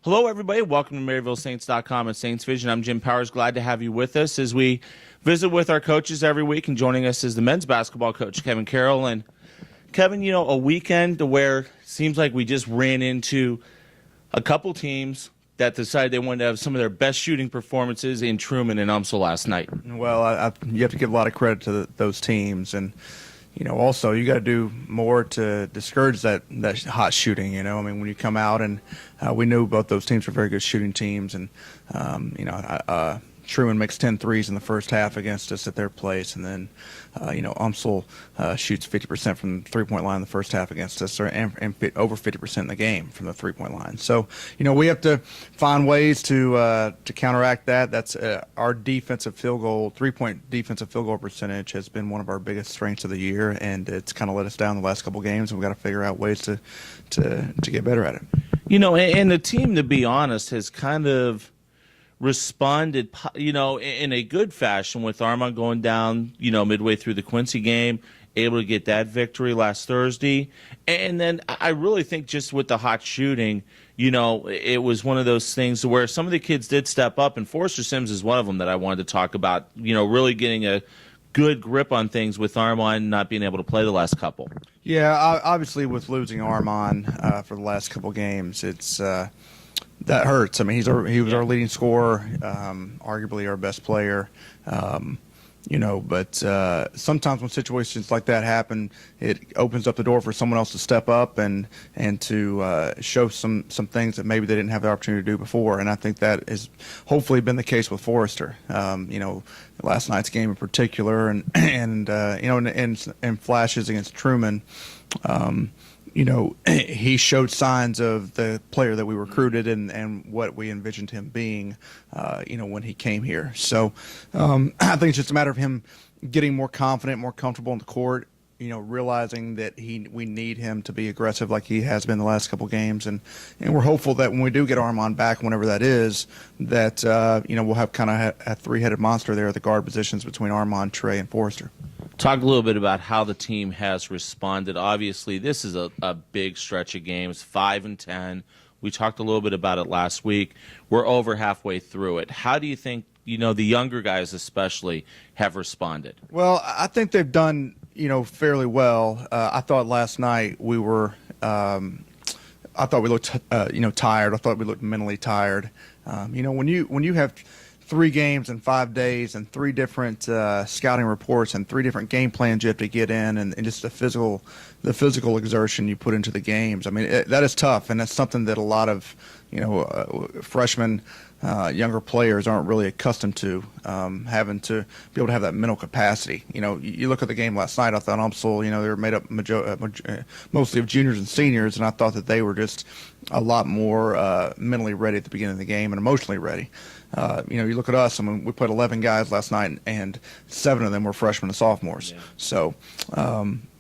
Hello, everybody. Welcome to MaryvilleSaints.com and Saints Vision. I'm Jim Powers. Glad to have you with us as we visit with our coaches every week. And joining us is the men's basketball coach, Kevin Carroll. And Kevin, you know, a weekend where it seems like we just ran into a couple teams that decided they wanted to have some of their best shooting performances in Truman and UMSL last night. Well, you have to give a lot of credit to those teams, and also you got to do more to discourage that hot shooting. I mean, when you come out, and we knew both those teams were very good shooting teams, and Truman makes 10 threes in the first half against us at their place, and then UMSL shoots 50% from the three-point line in the first half against us, and over 50% in the game from the three-point line. So we have to find ways to counteract that. That's our defensive field goal, three-point defensive field goal percentage has been one of our biggest strengths of the year, and it's kind of let us down the last couple games, and we've got to figure out ways to get better at it. And the team, to be honest, has kind of responded, in a good fashion with Armand going down, midway through the Quincy game, able to get that victory last Thursday. And then I really think just with the hot shooting, it was one of those things where some of the kids did step up, and Forrester Sims is one of them that I wanted to talk about, really getting a good grip on things with Armand not being able to play the last couple. Yeah, obviously with losing Armand for the last couple games, it's that hurts. I mean, he was our leading scorer, arguably our best player. But sometimes when situations like that happen, it opens up the door for someone else to step up and to show some things that maybe they didn't have the opportunity to do before. And I think that has hopefully been the case with Forrester. Last night's game in particular, and flashes against Truman. He showed signs of the player that we recruited and what we envisioned him being, when he came here. So I think it's just a matter of him getting more confident, more comfortable in the court, realizing that we need him to be aggressive like he has been the last couple games. And we're hopeful that when we do get Armand back, whenever that is, that, we'll have kind of a three-headed monster there at the guard positions between Armand, Trey, and Forrester. Talk a little bit about how the team has responded. Obviously, this is a big stretch of games, 5-10. We talked a little bit about it last week. We're over halfway through it. How do you think, the younger guys especially have responded? Well, I think they've done, fairly well. I thought last night we were I thought we looked, tired. I thought we looked mentally tired. When you have 3 games in 5 days and 3 different scouting reports and 3 different game plans you have to get in, and just the physical exertion you put into the games. I mean, that is tough, and that's something that a lot of freshmen, younger players aren't really accustomed to, having to be able to have that mental capacity. You look at the game last night. I thought UMSL, they were made up mostly of juniors and seniors, and I thought that they were just a lot more mentally ready at the beginning of the game and emotionally ready. You look at us. I mean, we played 11 guys last night, and 7 of them were freshmen and sophomores. Yeah. So,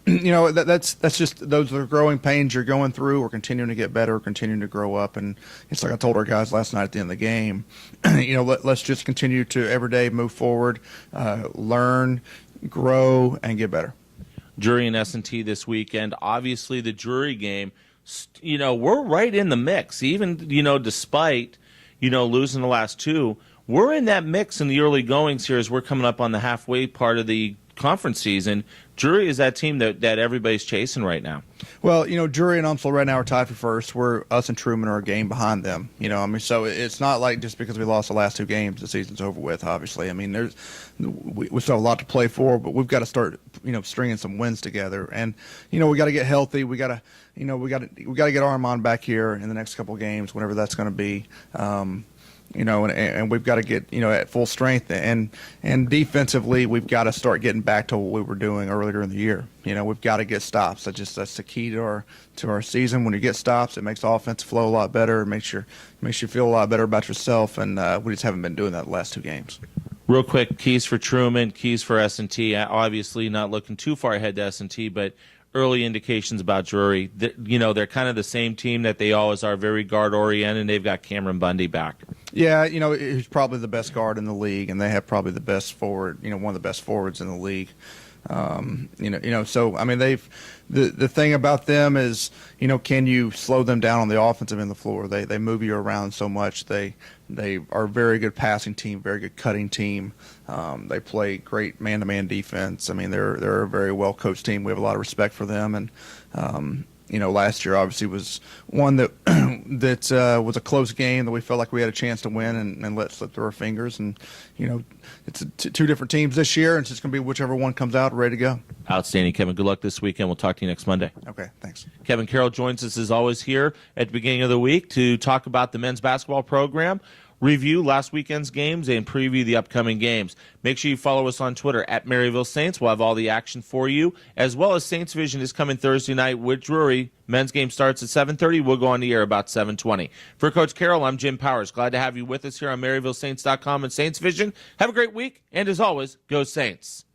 that's just those are growing pains you're going through. We're continuing to get better. We're continuing to grow up, and it's like I told our guys last night at the end of the game. Let's just continue to every day move forward, learn, grow, and get better. Drury and S&T this weekend. Obviously, the Drury game. We're right in the mix, even despite losing the last 2. We're in that mix in the early goings here as we're coming up on the halfway part of the conference season. Drury is that team that everybody's chasing right now. Well, Drury and UMSL right now are tied for first. Us and Truman are a game behind them. So it's not like just because we lost the last 2 games, the season's over with, obviously. I mean, we still have a lot to play for, but we've got to start, stringing some wins together. And, we got to get healthy. We got to get Armand back here in the next couple of games, whenever that's going to be. And we've got to get, at full strength. And defensively, we've got to start getting back to what we were doing earlier in the year. We've got to get stops. That's the key to our season. When you get stops, it makes the offense flow a lot better. It makes you feel a lot better about yourself. And we just haven't been doing that the last 2 games. Real quick, keys for Truman, keys for S&T. Obviously, not looking too far ahead to S&T, but early indications about Drury. They're kind of the same team that they always are, very guard-oriented, and they've got Cameron Bundy back. Yeah, he's probably the best guard in the league, and they have probably the best forward, one of the best forwards in the league. So I mean, the thing about them is, can you slow them down on the offensive end of the floor? They move you around so much. They are a very good passing team, very good cutting team. They play great man-to-man defense. I mean, they're a very well-coached team. We have a lot of respect for them, and last year obviously was one that was a close game that we felt like we had a chance to win and let slip through our fingers. And it's two different teams this year, and it's just going to be whichever one comes out ready to go. Outstanding, Kevin. Good luck this weekend. We'll talk to you next Monday. Okay, thanks. Kevin Carroll joins us as always here at the beginning of the week to talk about the men's basketball program, review last weekend's games, and preview the upcoming games. Make sure you follow us on Twitter at Maryville Saints. We'll have all the action for you, as well as Saints Vision is coming Thursday night with Drury. Men's game starts at 7:30. We'll go on the air about 7:20. For Coach Carroll, I'm Jim Powers. Glad to have you with us here on MaryvilleSaints.com and Saints Vision. Have a great week, and as always, go Saints.